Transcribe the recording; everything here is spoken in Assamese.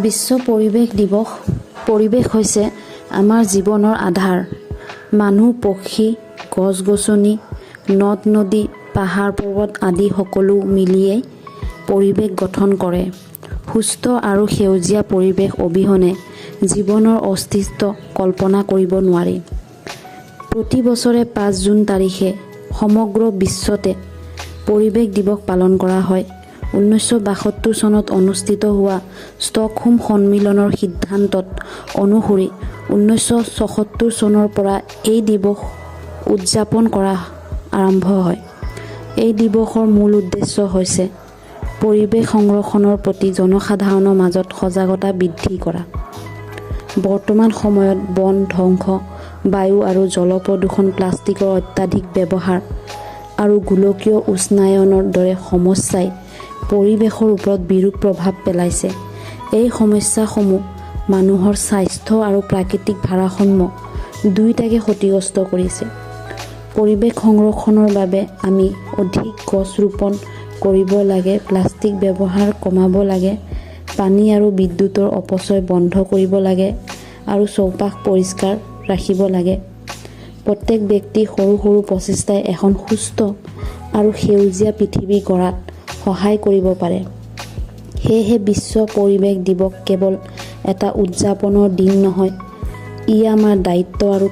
বিশ্ব পৰিৱেশ দিৱস। পৰিৱেশ হৈছে আমাৰ জীৱনৰ আধাৰ। মানুহ, পক্ষী, গছ-গছনি, নদ-নদী, পাহাৰ-পৰ্বত আদি সকলো মিলিয়েই পৰিৱেশ গঠন কৰে। সুস্থ আৰু সেউজীয়া পৰিৱেশ অবিহনে জীৱনৰ অস্তিত্ব কল্পনা কৰিব নোৱাৰি। প্ৰতি বছৰে 5 জুন তাৰিখে সমগ্ৰ বিশ্বতে পৰিৱেশ দিৱস পালন কৰা হয়। 1972 চনত অনুষ্ঠিত হোৱা ষ্টকহোম সন্মিলনৰ সিদ্ধান্তত অনুসৰি 1976 চনৰ পৰা এই দিৱস উদযাপন কৰা আৰম্ভ হয়। এই দিৱসৰ মূল উদ্দেশ্য হৈছে পৰিৱেশ সংৰক্ষণৰ প্ৰতি জনসাধাৰণৰ মাজত সজাগতা বৃদ্ধি কৰা। বৰ্তমান সময়ত বন ধ্বংস, বায়ু আৰু জল প্ৰদূষণ, প্লাষ্টিকৰ অত্যাধিক ব্যৱহাৰ আৰু গোলকীয় উষ্ণায়নৰ দৰে সমস্যাই পৰিৱেশৰ ওপৰত বিৰূপ প্ৰভাৱ পেলাইছে। এই সমস্যাসমূহ মানুহৰ স্বাস্থ্য আৰু প্ৰাকৃতিক ভাৰসাম্য দুয়োটাকে ক্ষতিগ্ৰস্ত কৰিছে। পৰিৱেশ সংৰক্ষণৰ বাবে আমি অধিক গছ ৰোপণ কৰিব লাগে, প্লাষ্টিক ব্যৱহাৰ কমাব লাগে, পানী আৰু বিদ্যুৎৰ অপচয় বন্ধ কৰিব লাগে আৰু চৌপাশ পৰিষ্কাৰ ৰাখিব লাগে। প্ৰত্যেক ব্যক্তিৰ সৰু সৰু প্ৰচেষ্টাই এখন সুস্থ আৰু সেউজীয়া পৃথিৱী গঢ়াত সহায় কৰিব পাৰে। সেয়েহে বিশ্ব পৰিৱেশ দিৱস কেৱল এটা উদযাপনৰ দিন নহয়, ই আমাৰ দায়িত্ব আৰু